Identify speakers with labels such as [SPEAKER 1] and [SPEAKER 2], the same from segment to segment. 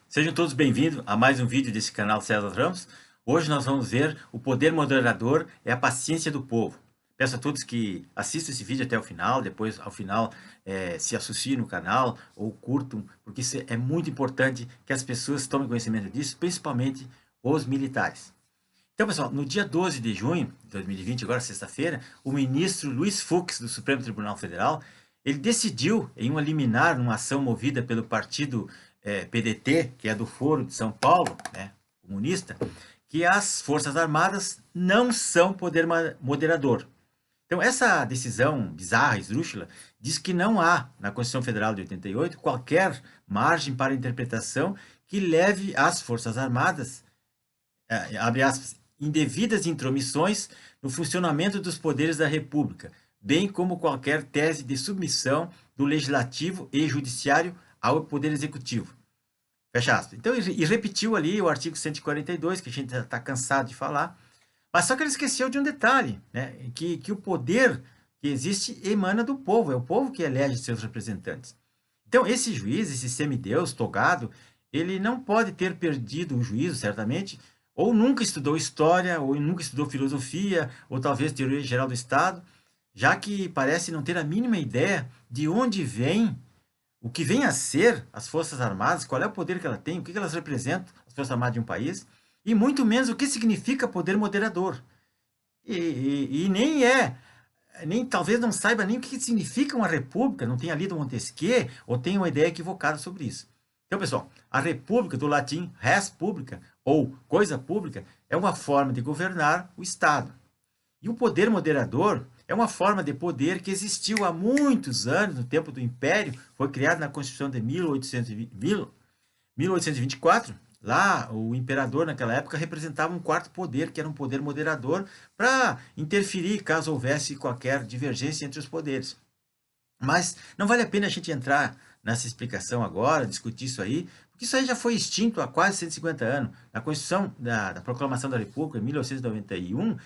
[SPEAKER 1] Sejam todos bem-vindos a mais um vídeo desse canal César Ramos. Hoje nós vamos ver o poder moderador é a paciência do povo. Peço a todos que assistam esse vídeo até o final, depois ao final se associem no canal ou curtam, porque isso é muito importante que as pessoas tomem conhecimento disso, principalmente os militares. Então, pessoal, no dia 12 de junho de 2020, agora sexta-feira, o ministro Luiz Fux, do Supremo Tribunal Federal, ele decidiu, em uma liminar, numa ação movida pelo partido PDT, que é do Foro de São Paulo, né, comunista, que as Forças Armadas não são poder moderador. Então, essa decisão bizarra, esdrúxula, diz que não há, na Constituição Federal de 88, qualquer margem para interpretação que leve as Forças Armadas, abre aspas, indevidas intromissões no funcionamento dos poderes da República, bem como qualquer tese de submissão do Legislativo e Judiciário ao Poder Executivo. Fecha aspas. Então, e repetiu ali o artigo 142, que a gente está cansado de falar, mas só que ele esqueceu de um detalhe, né? que o poder que existe emana do povo, é o povo que elege seus representantes. Então, esse juiz, esse semideus togado, ele não pode ter perdido o juízo, certamente, ou nunca estudou história, ou nunca estudou filosofia, ou talvez teoria geral do Estado, já que parece não ter a mínima ideia de onde vem, o que vem a ser as Forças Armadas, qual é o poder que ela tem, o que elas representam, as Forças Armadas de um país, e muito menos o que significa poder moderador. E nem talvez não saiba nem o que significa uma república, não tenha lido Montesquieu, ou tenha uma ideia equivocada sobre isso. Então, pessoal, a república, do latim res publica, ou coisa pública, é uma forma de governar o Estado. E o poder moderador é uma forma de poder que existiu há muitos anos, no tempo do Império, foi criado na Constituição de 1824. Lá, o imperador, naquela época, representava um quarto poder, que era um poder moderador, para interferir caso houvesse qualquer divergência entre os poderes. Mas não vale a pena a gente entrar nessa explicação agora, discutir isso aí, porque isso aí já foi extinto há quase 150 anos. Na Constituição da Proclamação da República, em 1991,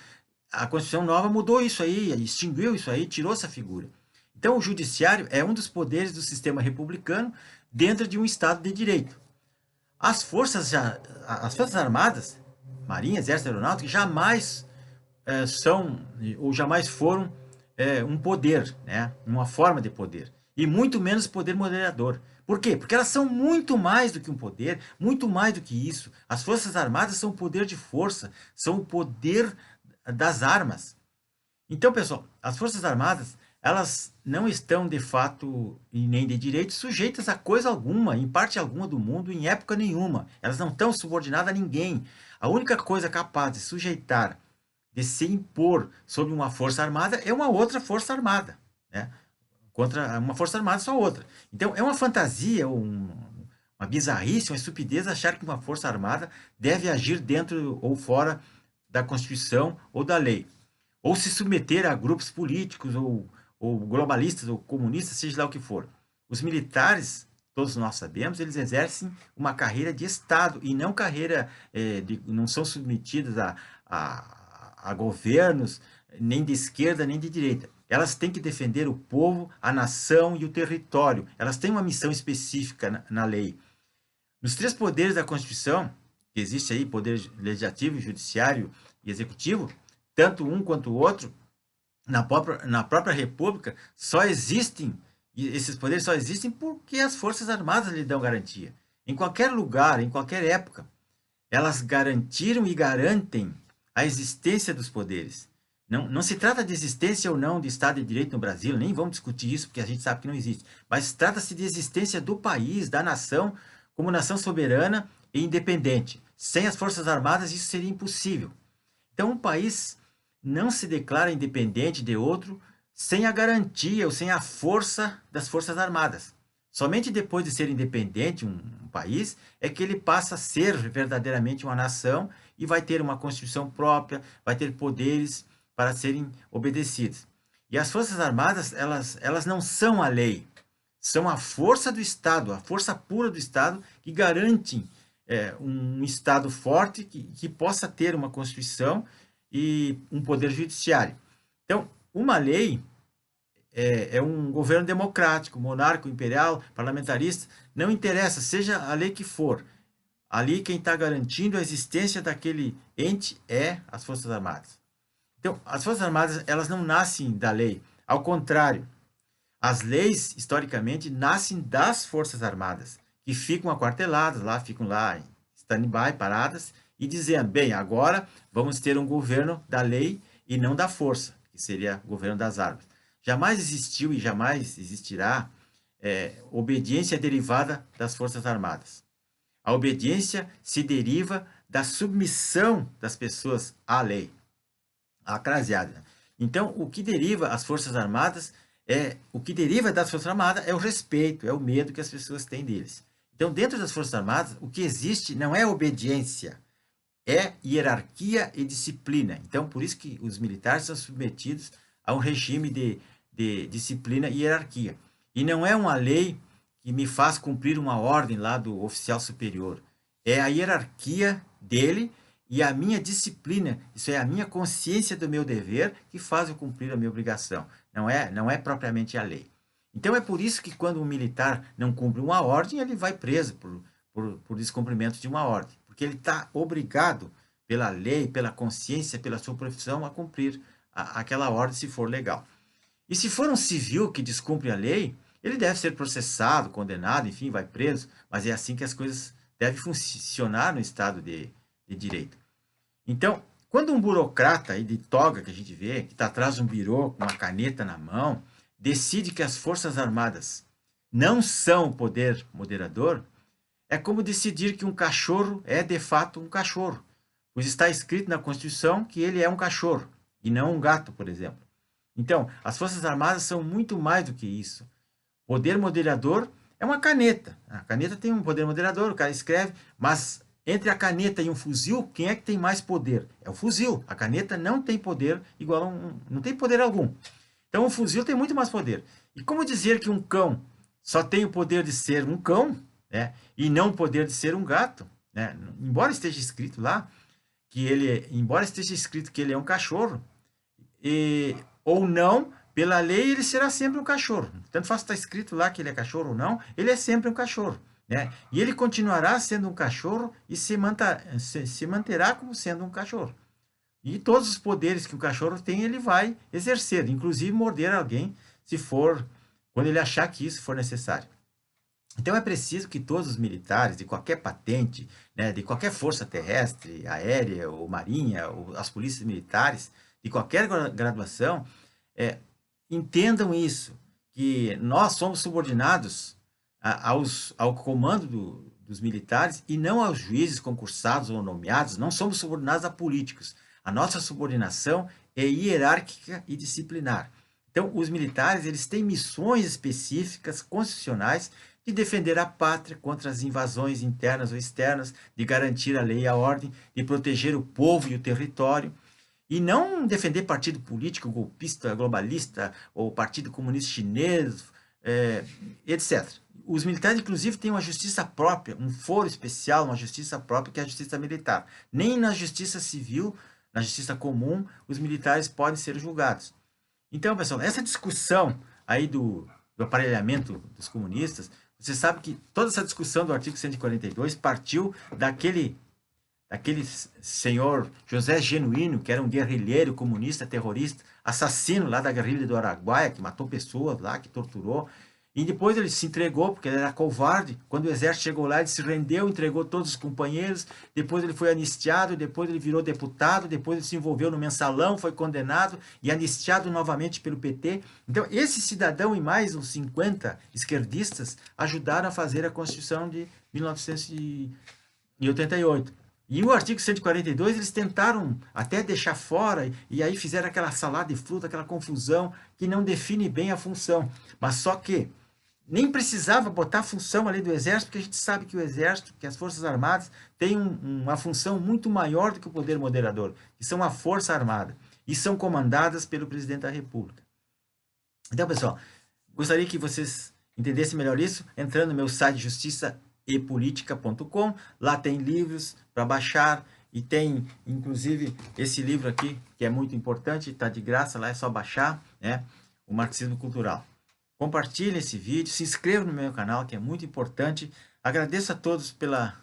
[SPEAKER 1] a Constituição nova mudou isso aí, extinguiu isso aí, tirou essa figura. Então, o judiciário é um dos poderes do sistema republicano dentro de um Estado de direito. As forças armadas, Marinha, Exército, Aeronáutica, jamais são ou jamais foram um poder, né? Uma forma de poder. E muito menos poder moderador. Por quê? Porque elas são muito mais do que um poder, muito mais do que isso. As Forças Armadas são o poder de força, são o poder das armas. Então, pessoal, as Forças Armadas, elas não estão de fato e nem de direito sujeitas a coisa alguma, em parte alguma do mundo, em época nenhuma. Elas não estão subordinadas a ninguém. A única coisa capaz de sujeitar, de se impor sobre uma força armada é uma outra força armada, né? Contra uma força armada só outra. Então, é uma fantasia, uma bizarrice, uma estupidez achar que uma força armada deve agir dentro ou fora da Constituição ou da lei, ou se submeter a grupos políticos, ou globalistas, ou comunistas, seja lá o que for. Os militares, todos nós sabemos, eles exercem uma carreira de Estado, e não carreira, não são submetidas a governos, nem de esquerda, nem de direita. Elas têm que defender o povo, a nação e o território. Elas têm uma missão específica na lei. Nos três poderes da Constituição, que existe aí, poder legislativo, judiciário e executivo, tanto um quanto o outro, na própria República, só existem, e esses poderes só existem porque as Forças Armadas lhe dão garantia. Em qualquer lugar, em qualquer época, elas garantiram e garantem a existência dos poderes. Não se trata de existência ou não de Estado de Direito no Brasil, nem vamos discutir isso, porque a gente sabe que não existe, mas trata-se de existência do país, da nação, como nação soberana e independente. Sem as Forças Armadas, isso seria impossível. Então, um país não se declara independente de outro sem a garantia ou sem a força das Forças Armadas. Somente depois de ser independente um país é que ele passa a ser verdadeiramente uma nação e vai ter uma Constituição própria, vai ter poderes para serem obedecidos. E as Forças Armadas, elas não são a lei, são a força do Estado, a força pura do Estado que garante um Estado forte que possa ter uma Constituição e um poder judiciário. Então, uma lei é um governo democrático, monárquico, imperial, parlamentarista, não interessa, seja a lei que for. ali quem está garantindo a existência daquele ente é as Forças Armadas. Então, as Forças Armadas, elas não nascem da lei. Ao contrário, as leis, historicamente, nascem das Forças Armadas, que ficam aquarteladas lá, ficam lá em stand-by, paradas, e dizendo, bem, agora vamos ter um governo da lei e não da força, que seria o governo das armas. Jamais existiu e jamais existirá obediência derivada das Forças Armadas. A obediência se deriva da submissão das pessoas à lei, à crasiada. Então, o que deriva as Forças Armadas o que deriva das Forças Armadas é o respeito, é o medo que as pessoas têm deles. Então, dentro das Forças Armadas, o que existe não é obediência, é hierarquia e disciplina. Então, por isso que os militares são submetidos a um regime de disciplina e hierarquia. E não é uma lei que me faz cumprir uma ordem lá do oficial superior. É a hierarquia dele e a minha disciplina. Isso é a minha consciência do meu dever que faz eu cumprir a minha obrigação. Não é propriamente a lei. Então, é por isso que quando um militar não cumpre uma ordem, ele vai preso por descumprimento de uma ordem. Porque ele está obrigado pela lei, pela consciência, pela sua profissão a cumprir aquela ordem, se for legal. E se for um civil que descumpre a lei, ele deve ser processado, condenado, enfim, vai preso, mas é assim que as coisas devem funcionar no Estado de Direito. Então, quando um burocrata aí de toga que a gente vê, que está atrás de um birô com uma caneta na mão, decide que as Forças Armadas não são o poder moderador, é como decidir que um cachorro é de fato um cachorro, pois está escrito na Constituição que ele é um cachorro e não um gato, por exemplo. Então, as Forças Armadas são muito mais do que isso. Poder moderador é uma caneta. A caneta tem um poder moderador, o cara escreve, mas entre a caneta e um fuzil, quem é que tem mais poder? É o fuzil. A caneta não tem poder igual a não tem poder algum. Então, o fuzil tem muito mais poder. E como dizer que um cão só tem o poder de ser um cão, né, e não o poder de ser um gato, né? Embora esteja escrito lá que ele é um cachorro, ou não, pela lei ele será sempre um cachorro. Tanto faz estar escrito lá que ele é cachorro ou não, ele é sempre um cachorro, né? E ele continuará sendo um cachorro e se manterá como sendo um cachorro. E todos os poderes que o cachorro tem, ele vai exercer, inclusive morder alguém, quando ele achar que isso for necessário. Então é preciso que todos os militares, de qualquer patente, né, de qualquer força terrestre, aérea ou marinha, ou as polícias militares, de qualquer graduação, entendam isso, que nós somos subordinados ao comando dos militares e não aos juízes concursados ou nomeados, não somos subordinados a políticos. A nossa subordinação é hierárquica e disciplinar. Então, os militares, eles têm missões específicas, constitucionais, de defender a pátria contra as invasões internas ou externas, de garantir a lei e a ordem, de proteger o povo e o território, e não defender partido político, golpista, globalista, ou partido comunista chinês, etc. Os militares, inclusive, têm uma justiça própria, um foro especial, uma justiça própria, que é a justiça militar. Nem na justiça civil, na justiça comum, os militares podem ser julgados. Então, pessoal, essa discussão aí do aparelhamento dos comunistas, você sabe que toda essa discussão do artigo 142 partiu daquele senhor José Genuíno, que era um guerrilheiro comunista, terrorista, assassino lá da guerrilha do Araguaia, que matou pessoas lá, que torturou. E depois ele se entregou, porque ele era covarde. Quando o exército chegou lá, ele se rendeu, entregou todos os companheiros. Depois ele foi anistiado, depois ele virou deputado, depois ele se envolveu no mensalão, foi condenado e anistiado novamente pelo PT. Então, esse cidadão e mais uns 50 esquerdistas ajudaram a fazer a Constituição de 1988. E o artigo 142, eles tentaram até deixar fora, e aí fizeram aquela salada de fruta, aquela confusão, que não define bem a função. Mas só que nem precisava botar a função ali do Exército, porque a gente sabe que o Exército, que as Forças Armadas, têm uma função muito maior do que o poder moderador, que são a Força Armada, e são comandadas pelo Presidente da República. Então, pessoal, gostaria que vocês entendessem melhor isso, entrando no meu site justiçaepolitica.com. Lá tem livros para baixar, e tem, inclusive, esse livro aqui, que é muito importante, está de graça, lá é só baixar, né? O Marxismo Cultural. Compartilhe esse vídeo, se inscreva no meu canal, que é muito importante. Agradeço a todos pela